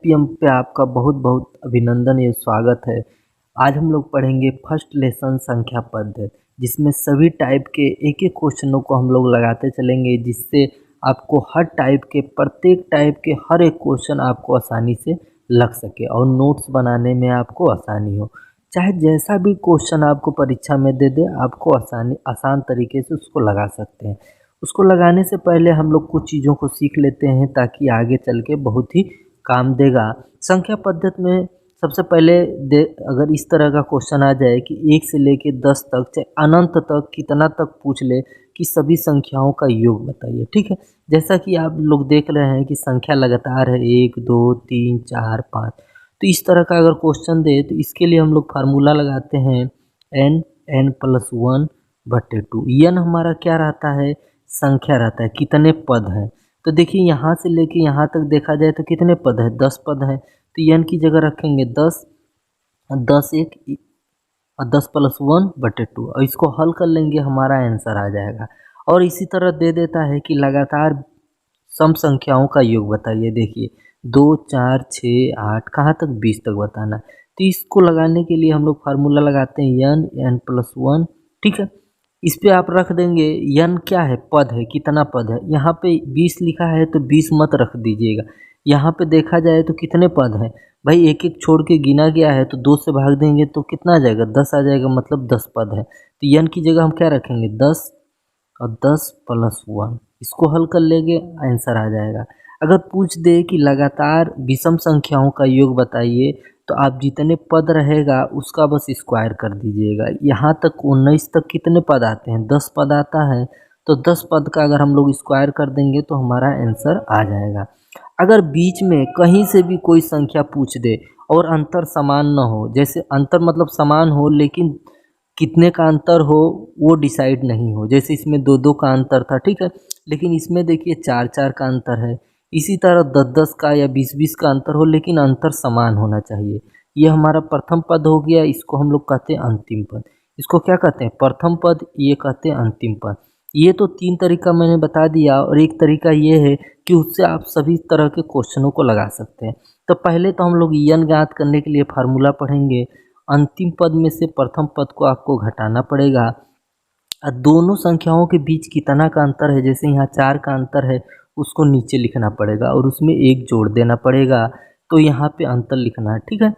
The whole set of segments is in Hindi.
पीएम पे आपका बहुत बहुत अभिनंदन या स्वागत है। आज हम लोग पढ़ेंगे फर्स्ट लेसन संख्या पद, जिसमें सभी टाइप के एक एक क्वेश्चनों को हम लोग लगाते चलेंगे, जिससे आपको हर टाइप के प्रत्येक टाइप के हर एक क्वेश्चन आपको आसानी से लग सके और नोट्स बनाने में आपको आसानी हो। चाहे जैसा भी क्वेश्चन आपको परीक्षा में दे दे, आपको आसान तरीके से उसको लगा सकते हैं। उसको लगाने से पहले हम लोग कुछ चीज़ों को सीख लेते हैं, ताकि आगे चल के बहुत ही काम देगा। संख्या पद्धति में सबसे पहले अगर इस तरह का क्वेश्चन आ जाए कि 1 से लेके 10 तक, चाहे अनंत तक कितना तक पूछ ले कि सभी संख्याओं का योग बताइए, ठीक है। जैसा कि आप लोग देख रहे हैं कि संख्या लगातार है 1 2 3 4 5। तो इस तरह का अगर क्वेश्चन दे तो इसके लिए हम लोग फार्मूला लगाते हैं n+1/2। n हमारा क्या रहता है? संख्या रहता है, कितने पद हैं। तो देखिए यहाँ से लेके यहाँ तक देखा जाए तो कितने पद है? 10 पद है। तो n की जगह रखेंगे 10, 10 एक और 10+1/2 और इसको हल कर लेंगे, हमारा आंसर आ जाएगा। और इसी तरह दे देता है कि लगातार सम संख्याओं का योग बताइए। देखिए 2 4 6 8 कहाँ तक? 20 तक बताना है। तो इसको लगाने के लिए हम लोग फार्मूला लगाते हैं n+1, ठीक है। इस पे आप रख देंगे n क्या है? पद है, कितना पद है। यहाँ पे 20 लिखा है तो 20 मत रख दीजिएगा। यहाँ पे देखा जाए तो कितने पद हैं भाई, एक एक छोड़ के गिना गया है, तो 2 से भाग देंगे तो कितना आ जाएगा? 10 आ जाएगा, मतलब 10 पद है। तो n की जगह हम क्या रखेंगे? 10 और 10+1, इसको हल कर लेंगे, आंसर आ जाएगा। अगर पूछ दे कि लगातार विषम संख्याओं का योग बताइए, तो आप जितने पद रहेगा उसका बस स्क्वायर कर दीजिएगा। यहाँ तक 19 तक कितने पद आते हैं? 10 पद आता है। तो 10 पद का अगर हम लोग स्क्वायर कर देंगे तो हमारा आंसर आ जाएगा। अगर बीच में कहीं से भी कोई संख्या पूछ दे और अंतर समान न हो, जैसे अंतर मतलब समान हो लेकिन कितने का अंतर हो वो डिसाइड नहीं हो, जैसे इसमें 2-2 का अंतर था, ठीक है, लेकिन इसमें देखिए 4-4 का अंतर है। इसी तरह 10-10 का या 20-20 का अंतर हो, लेकिन अंतर समान होना चाहिए। ये हमारा प्रथम पद हो गया, इसको हम लोग कहते हैं अंतिम पद। इसको क्या कहते हैं? प्रथम पद, ये कहते हैं अंतिम पद। ये तो 3 तरीका मैंने बता दिया, और एक तरीका ये है कि उससे आप सभी तरह के क्वेश्चनों को लगा सकते हैं। तो पहले तो हम लोग n ज्ञात करने के लिए फार्मूला पढ़ेंगे। अंतिम पद में से प्रथम पद को आपको घटाना पड़ेगा और दोनों संख्याओं के बीच कितना का अंतर है, जैसे यहाँ 4 का अंतर है, उसको नीचे लिखना पड़ेगा और उसमें 1 जोड़ देना पड़ेगा। तो यहाँ पे अंतर लिखना है, ठीक है।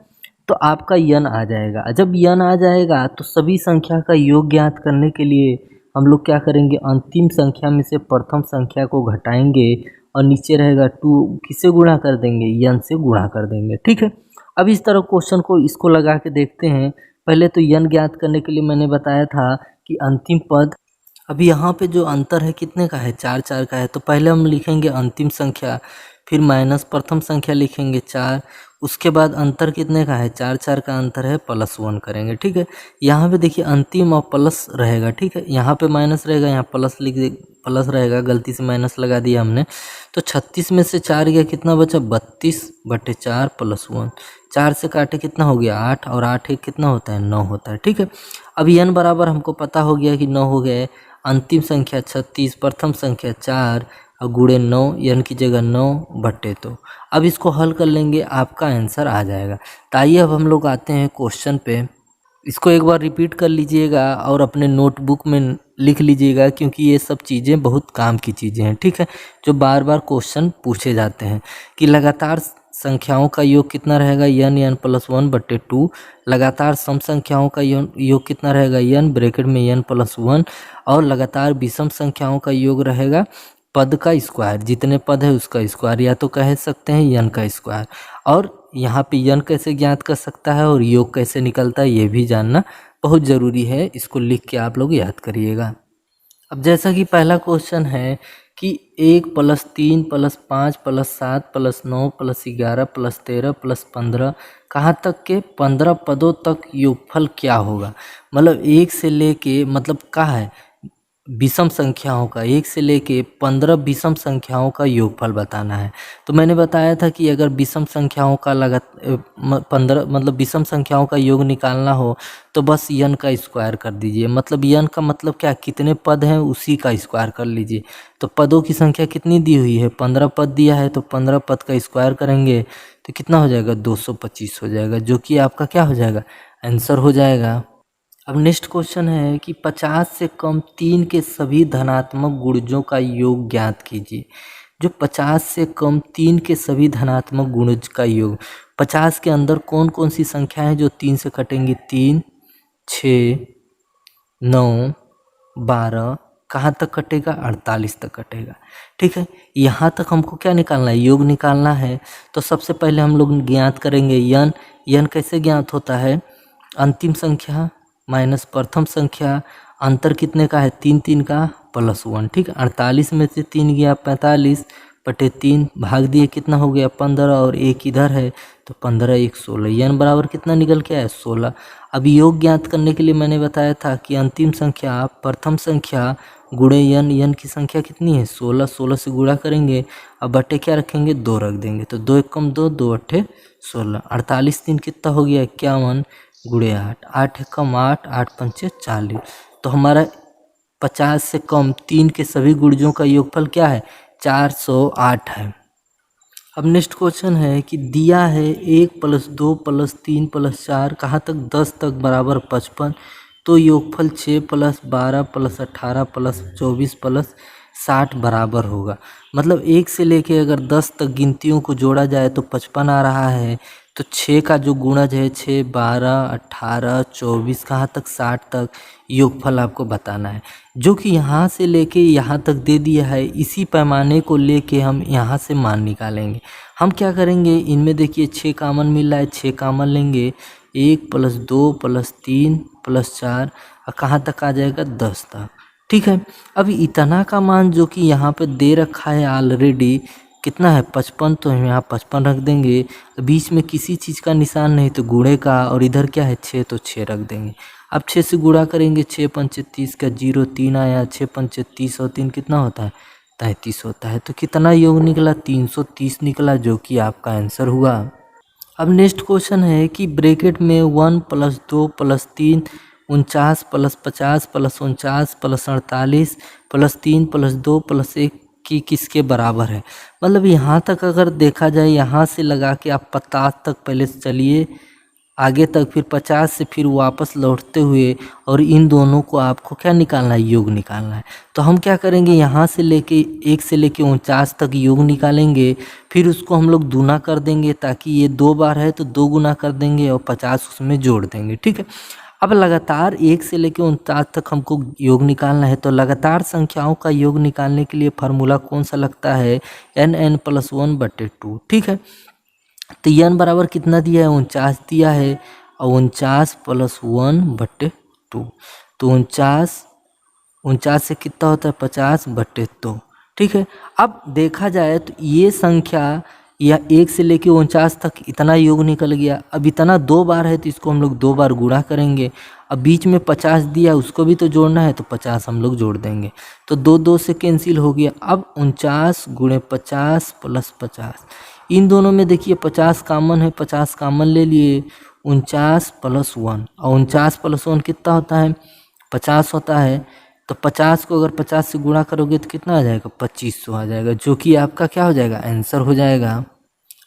तो आपका n आ जाएगा। जब n आ जाएगा तो सभी संख्या का योग ज्ञात करने के लिए हम लोग क्या करेंगे? अंतिम संख्या में से प्रथम संख्या को घटाएंगे और नीचे रहेगा 2, किससे गुणा कर देंगे? n से गुणा कर देंगे, ठीक है। अब इस तरह क्वेश्चन को इसको लगा के देखते हैं। पहले तो n ज्ञात करने के लिए मैंने बताया था कि अंतिम पद, अभी यहाँ पे जो अंतर है कितने का है? 4-4 का है। तो पहले हम लिखेंगे अंतिम संख्या, फिर माइनस प्रथम संख्या लिखेंगे 4, उसके बाद अंतर कितने का है? 4-4 का अंतर है, +1 करेंगे, ठीक है। यहाँ पे देखिए अंतिम और प्लस रहेगा, ठीक है। यहाँ पे माइनस रहेगा, यहाँ प्लस प्लस रहेगा, गलती से माइनस लगा दिया हमने। तो 36 में से 4 गया, कितना बचा? 32/4 +1। 4 से काटे कितना हो गया? 8, और 8 एक कितना होता है? 9 होता है, ठीक है। अब n बराबर हमको पता हो गया कि 9 हो गए। अंतिम संख्या 36, प्रथम संख्या 4 और गुणे 9, n की जगह 9/2। अब इसको हल कर लेंगे, आपका आंसर आ जाएगा। तो आइए अब हम लोग आते हैं क्वेश्चन पे। इसको एक बार रिपीट कर लीजिएगा और अपने नोटबुक में लिख लीजिएगा, क्योंकि ये सब चीज़ें बहुत काम की चीज़ें हैं, ठीक है, जो बार बार क्वेश्चन पूछे जाते हैं। कि लगातार संख्याओं का योग कितना रहेगा? n+1/2। लगातार सम संख्याओं का योग कितना रहेगा? n ब्रैकेट में n+1। और लगातार विषम संख्याओं का योग रहेगा पद का स्क्वायर, जितने पद है उसका स्क्वायर, या तो कह सकते हैं n का स्क्वायर। और यहाँ पे n कैसे ज्ञात कर सकता है और योग कैसे निकलता है, ये भी जानना बहुत ज़रूरी है। इसको लिख के आप लोग याद करिएगा। अब जैसा कि पहला क्वेश्चन है कि 1 + 3 + 5 + 7 + 9 + 11 + 13 + 15 कहाँ तक के 15 पदों तक योगफल क्या होगा? मतलब 1 से लेके, मतलब क्या है, विषम संख्याओं का 1 से लेके 15 विषम संख्याओं का योगफल बताना है। तो मैंने बताया था कि अगर विषम संख्याओं का 15 मतलब विषम संख्याओं का योग निकालना हो तो बस n का स्क्वायर कर दीजिए। मतलब n का मतलब क्या, कितने पद हैं उसी का स्क्वायर कर लीजिए। तो पदों की संख्या कितनी दी हुई है, 15 पद दिया है, तो 15 पद का स्क्वायर करेंगे तो कितना हो जाएगा, 225 हो जाएगा, जो कि आपका क्या हो जाएगा, आंसर हो जाएगा। अब नेक्स्ट क्वेश्चन है कि 50 से कम 3 के सभी धनात्मक गुणजों का योग ज्ञात कीजिए। जो 50 से कम 3 के सभी धनात्मक गुणज का योग, 50 के अंदर कौन कौन सी संख्या है जो 3 से कटेंगी, 3, 6, 9, 12, कहाँ तक कटेगा, 48 तक कटेगा। ठीक है, यहाँ तक हमको क्या निकालना है, योग निकालना है। तो सबसे पहले हम लोग ज्ञात करेंगे यन कैसे ज्ञात होता है, अंतिम संख्या माइनस प्रथम संख्या, अंतर कितने का है, 3 3 का प्लस 1। ठीक है, 48 में से 3 गया 45 बटे 3, भाग दिए कितना हो गया 15, और एक इधर है तो 15 1 16, यन बराबर कितना निकल के आया 16। अब योग ज्ञात करने के लिए मैंने बताया था कि अंतिम संख्या प्रथम संख्या गुणे यन की संख्या कितनी है 16, 16 से गुणा करेंगे, अब बटे क्या रखेंगे 2 रख देंगे, तो 2 1 2, 2 8 16, 48 3 कितना हो गया 51 गुणे 8, 8 1 8, 8 5 40। तो हमारा 50 से कम 3 के सभी गुणजों का योगफल क्या है, 408 है। अब नेक्स्ट क्वेश्चन है कि दिया है 1 + 2 + 3 + 4 कहाँ तक 10 तक बराबर 55, तो योगफल 6 + 12 + 18 + 24 + 60 बराबर होगा। मतलब 1 से लेके अगर 10 तक गिनतियों को जोड़ा जाए तो 55 आ रहा है, तो 6 का जो गुणज है 6, 12, 18, 24 कहाँ तक 60 तक योगफल आपको बताना है, जो कि यहाँ से लेके यहाँ तक दे दिया है। इसी पैमाने को लेके हम यहाँ से मान निकालेंगे। हम क्या करेंगे, इनमें देखिए 6 कामन मिल रहा है, 6 कामन लेंगे, 1 + 2 + 3 + 4 और कहाँ तक आ जाएगा 10 तक। ठीक है, अभी इतना का मान जो कि यहाँ पे दे रखा है ऑलरेडी कितना है 55, तो हम यहाँ 55 रख देंगे, बीच में किसी चीज़ का निशान नहीं तो गुणे का, और इधर क्या है 6 तो 6 रख देंगे। अब 6 से गुणा करेंगे, 6 पंच 30 का 0 3 आया, 6 पंच 30 और 3 कितना होता है 33 होता है। तो कितना योग निकला 330 निकला, जो कि आपका आंसर हुआ। अब नेक्स्ट क्वेश्चन है कि ब्रैकेट में 1 + 2 + 3 49 + 50 + 49 + 48 + 3 + 2 + 1 की किसके बराबर है। मतलब यहाँ तक अगर देखा जाए, यहाँ से लगा के आप 50 तक पहले चलिए आगे तक, फिर 50 से फिर वापस लौटते हुए, और इन दोनों को आपको क्या निकालना है, योग निकालना है। तो हम क्या करेंगे, यहाँ से लेके 1 से लेके 49 तक योग निकालेंगे, फिर उसको हम लोग दूना कर देंगे, ताकि ये 2 बार है तो 2 गुना कर देंगे और 50 उसमें जोड़ देंगे। ठीक है, अब लगातार 1 से लेके 49 तक हमको योग निकालना है। तो लगातार संख्याओं का योग निकालने के लिए फार्मूला कौन सा लगता है, n + 1/2। ठीक है, तो n बराबर कितना दिया है 49 दिया है, और 49 + 1/2, तो 49 से कितना होता है 50/2। ठीक है, अब देखा जाए तो ये संख्या या 1 से लेके 49 तक इतना योग निकल गया। अब इतना 2 बार है तो इसको हम लोग 2 बार गुणा करेंगे। अब बीच में 50 दिया, उसको भी तो जोड़ना है, तो 50 हम लोग जोड़ देंगे, तो 2 2 से कैंसिल हो गया। अब 49 × 50 + 50, इन दोनों में देखिए 50 कॉमन है, 50 कॉमन ले लिए, 49 + 1, और 49 + 1 कितना होता है 50 होता है। तो 50 को अगर 50 से गुणा करोगे तो कितना आ जाएगा 2500 आ जाएगा, जो कि आपका क्या हो जाएगा आंसर हो जाएगा।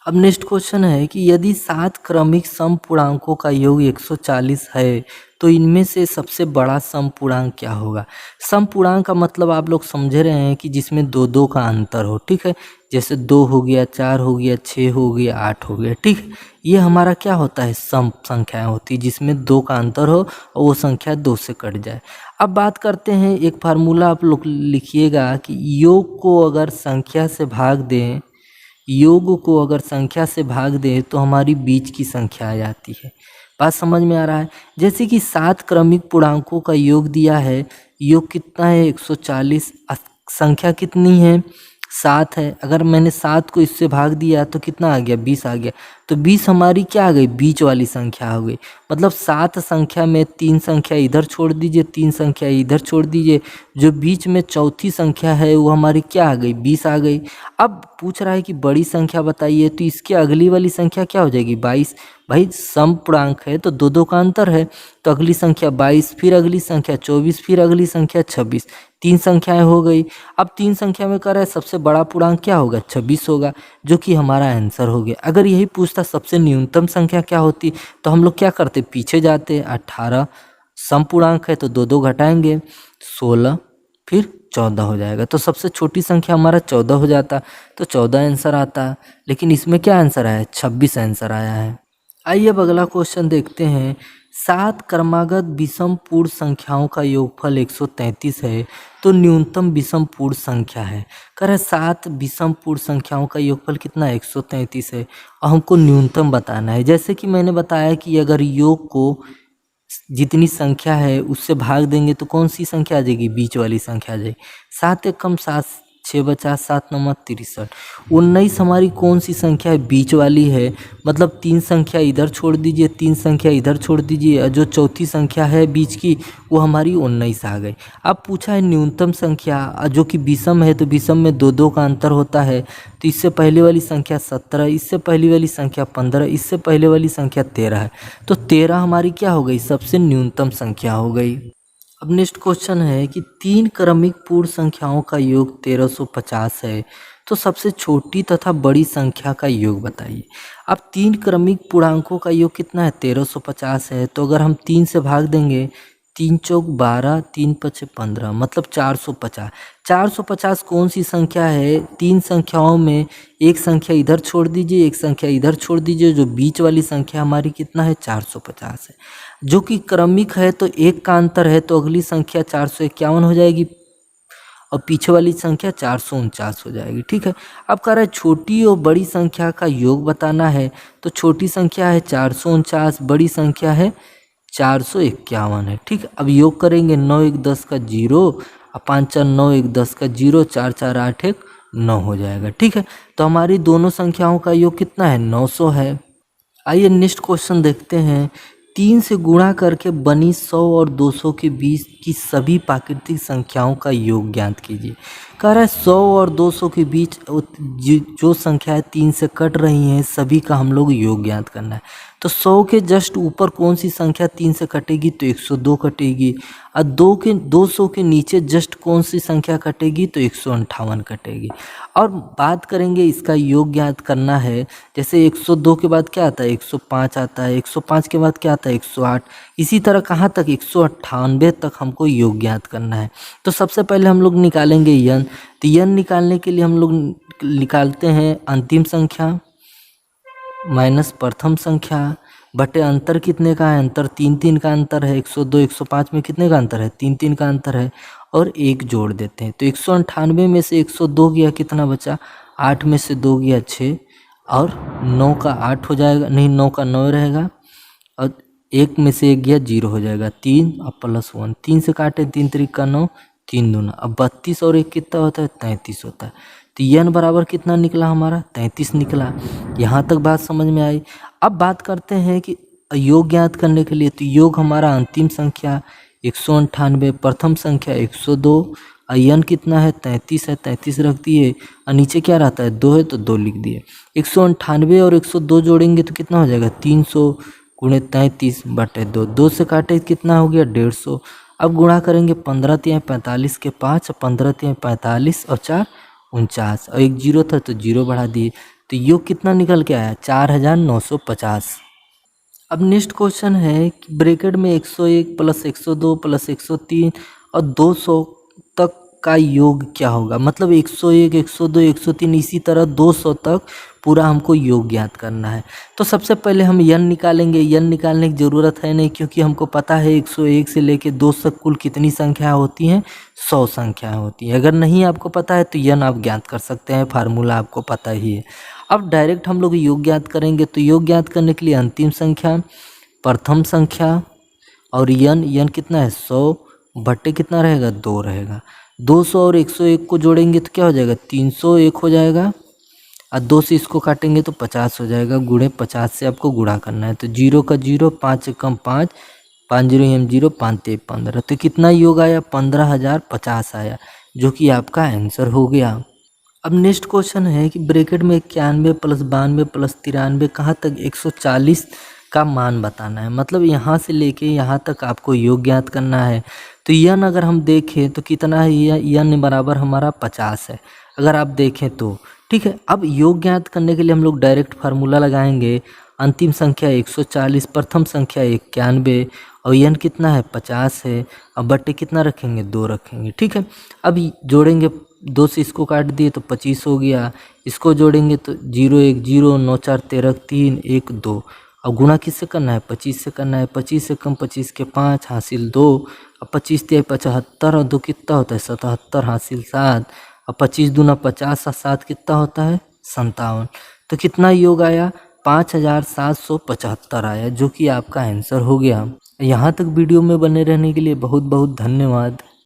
अब नेक्स्ट क्वेश्चन है कि यदि 7 क्रमिक समपूर्णांकों का योग 140 है तो इनमें से सबसे बड़ा समपूर्णांक क्या होगा। समपूर्णांक का मतलब आप लोग समझ रहे हैं कि जिसमें 2 2 का अंतर हो। ठीक है, जैसे 2 हो गया, 4 हो गया, 6 हो गया, 8 हो गया। ठीक है, ये हमारा क्या होता है सम संख्याएं होती है, जिसमें 2 का अंतर हो और वो संख्या 2 से कट जाए। अब बात करते हैं, एक फार्मूला आप लोग लिखिएगा कि योग को अगर संख्या से भाग दें, योग को अगर संख्या से भाग दें तो हमारी बीच की संख्या आ जाती है। बात समझ में आ रहा है। जैसे कि 7 क्रमिक पूर्णांकों का योग दिया है, योग कितना है 140, संख्या कितनी है 7 है, अगर मैंने 7 को इससे भाग दिया तो कितना आ गया 20 आ गया। तो 20 हमारी क्या आ गई बीच वाली संख्या हो गई। मतलब 7 संख्या में 3 संख्या इधर छोड़ दीजिए, 3 संख्या इधर छोड़ दीजिए, जो बीच में चौथी संख्या है वो हमारी क्या आ गई 20 आ गई। अब पूछ रहा है कि बड़ी संख्या बताइए, तो इसकी अगली वाली संख्या क्या हो जाएगी 22। भाई सम पूर्णांक है तो दो दो का अंतर है, तो अगली संख्या 22, फिर अगली संख्या 24, फिर अगली संख्या 26, 3 संख्याएं हो गई। अब 3 संख्या में कर रहा है सबसे बड़ा पूर्णांक क्या होगा 26 होगा, जो कि हमारा आंसर हो गया। अगर यही पूछता सबसे न्यूनतम संख्या क्या होती तो हम लोग क्या करते पीछे जाते। 18 सम पूर्णांक है तो दो दो घटाएंगे 16 फिर 14 हो जाएगा, तो सबसे छोटी संख्या हमारा 14 हो जाता, तो 14 आंसर आता। लेकिन इसमें क्या आंसर आया 26 आंसर आया है। आइए अब अगला क्वेश्चन देखते हैं। 7 क्रमागत विषम पूर्ण संख्याओं का योगफल 133 है तो न्यूनतम विषम पूर्ण संख्या है। कह रहा है 7 विषम पूर्ण संख्याओं का योगफल कितना है 133 है और हमको न्यूनतम बताना है। जैसे कि मैंने बताया कि अगर योग को जितनी संख्या है उससे भाग देंगे तो कौन सी संख्या आ जाएगी बीच वाली संख्या आ जाएगी। 7 एकम 7, 6 बचा 7 नौ 63। 19 हमारी कौन सी संख्या है बीच वाली है, मतलब 3 संख्या इधर छोड़ दीजिए, 3 संख्या इधर छोड़ दीजिए और जो चौथी संख्या है बीच की वो हमारी 19 आ गई। अब पूछा है न्यूनतम संख्या जो कि विषम है, तो विषम में दो दो का अंतर होता है, तो इससे पहले वाली संख्या 17, इससे पहले वाली संख्या 15, इससे पहले वाली संख्या 13 है, तो 13 हमारी क्या हो गई सबसे न्यूनतम संख्या हो गई। अब नेक्स्ट क्वेश्चन है कि 3 क्रमिक पूर्ण संख्याओं का योग 1350 है तो सबसे छोटी तथा बड़ी संख्या का योग बताइए। अब 3 क्रमिक पूर्णांकों का योग कितना है 1350 है, तो अगर हम 3 से भाग देंगे 3 चौक 12, 3 पचे 15, मतलब 450। 450 कौन सी संख्या है, 3 संख्याओं में एक संख्या इधर छोड़ दीजिए, एक संख्या इधर छोड़ दीजिए, जो बीच वाली संख्या हमारी कितना है 450 है। जो कि क्रमिक है तो एक का अंतर है, तो अगली संख्या 451 हो जाएगी और पीछे वाली संख्या 449 हो जाएगी। ठीक है, अब कह रहा है छोटी और बड़ी संख्या का योग बताना है, तो छोटी संख्या है 449, बड़ी संख्या है 451 है। ठीक है, अब योग करेंगे 9 1 10 का 0 और 5 4 9 1 10 का 0, 4 4 8 1 9 हो जाएगा। ठीक है, तो हमारी दोनों संख्याओं का योग कितना है 900 है। आइए नेक्स्ट क्वेश्चन देखते हैं। 3 से गुणा करके बनी 100 और 200 के बीच की सभी प्राकृतिक संख्याओं का योग ज्ञात कीजिए। कह रहा है 100 और 200 के बीच जो संख्याएं 3 से कट रही हैं सभी का हम लोग योग ज्ञात करना है। तो 100 के जस्ट ऊपर कौन सी संख्या 3 से कटेगी तो 102 कटेगी, और 200 के नीचे जस्ट कौन सी संख्या कटेगी तो 158 कटेगी। और बात करेंगे इसका योग ज्ञात करना है, जैसे 102 के बाद क्या आता है 105 आता है, 105 के बाद क्या आता है 108, इसी तरह कहाँ तक 198 तक हमको योग ज्ञात करना है। तो सबसे पहले हम लोग निकालेंगे यन, तो यन निकालने के लिए हम लोग निकालते हैं अंतिम संख्या माइनस प्रथम संख्या बटे अंतर कितने का है, अंतर 3 3 का अंतर है। 102 105 में कितने का अंतर है 3 3 का अंतर है, और एक जोड़ देते हैं तो 198 में से 102 गया कितना बचा 8 में से 2 गया 6 और 9 का 8 हो जाएगा, नहीं 9 का 9 रहेगा, और 1 में से 1 गया 0 हो जाएगा 3 और प्लस 1, 3 से काटे 3 3 का 9, 3 दूना, अब 32 और 1 कितना होता है 33 होता है। तो यन बराबर कितना निकला हमारा 33 निकला। यहाँ तक बात समझ में आई। अब बात करते हैं कि योग ज्ञात करने के लिए, तो योग हमारा अंतिम संख्या 198, प्रथम संख्या 102, यन कितना है 33 है, 33 रख दिए और नीचे क्या रहता है 2 है तो 2 लिख दिए। 198 और 102 जोड़ेंगे तो कितना हो जाएगा 300 गुणे 33 बटे 2, 2 से काटे कितना हो गया 150। अब गुणा करेंगे 15 तिहाई 45 के 5, 15 तिहाई 45 और 4 49, और एक 0 था तो 0 बढ़ा दिए, तो योग कितना निकल के आया 4950। अब नेक्स्ट क्वेश्चन है कि ब्रैकेट में 101 प्लस 102 प्लस 103 और 200 तक का योग क्या होगा, मतलब 101 102 103 इसी तरह 200 तक पूरा हमको योग ज्ञात करना है। तो सबसे पहले हम यन निकालेंगे, यन निकालने की ज़रूरत है नहीं क्योंकि हमको पता है 101 से लेके 200 तक कुल कितनी संख्या होती हैं 100 संख्याएँ होती हैं। अगर नहीं आपको पता है तो यन आप ज्ञात कर सकते हैं, फार्मूला आपको पता ही है। अब डायरेक्ट हम लोग योग ज्ञात करेंगे, तो योग ज्ञात करने के लिए अंतिम संख्या प्रथम संख्या और यन कितना है 100 बट्टे कितना रहेगा 2 रहेगा, 200 और 101 को जोड़ेंगे तो क्या हो जाएगा, 301 हो जाएगा, और 2 से इसको काटेंगे तो 50 हो जाएगा। गुणे 50 से आपको गुणा करना है। तो 0 का 0, 5 कम 5, 5 0 एम 0, 5 ते 15। तो कितना योग आया, 15,050 आया, जो कि आपका आंसर हो गया। अब नेक्स्ट क्वेश्चन है कि ब्रैकेट में 91 प्लस 92 प्लस 93 कहाँ तक 140 का मान बताना है। मतलब यहाँ से लेके यहाँ तक आपको योग ज्ञात करना है। तो यन अगर हम देखें तो कितना है, यन बराबर हमारा 50 है अगर आप देखें तो, ठीक है। अब योग ज्ञात करने के लिए हम लोग डायरेक्ट फार्मूला लगाएंगे। अंतिम संख्या 140, प्रथम संख्या 91 और यन कितना है 50 है। अब बट्टे कितना रखेंगे, 2 रखेंगे, ठीक है। अब जोड़ेंगे, 2 से इसको काट दिए तो 25 हो गया। इसको जोड़ेंगे तो 0 1 0, 9 4 13, 3 1 2। अब गुणा किससे करना है, 25 से करना है। 25 से कम 25 के 5 हासिल 2। अब 25 ते 75 और 2 कितना होता है 77 हासिल 7। अब 25 दूना 50 और 7 कितना होता है 57। तो कितना योग आया, 5,775 आया, जो कि आपका आंसर हो गया। यहाँ तक वीडियो में बने रहने के लिए बहुत बहुत धन्यवाद।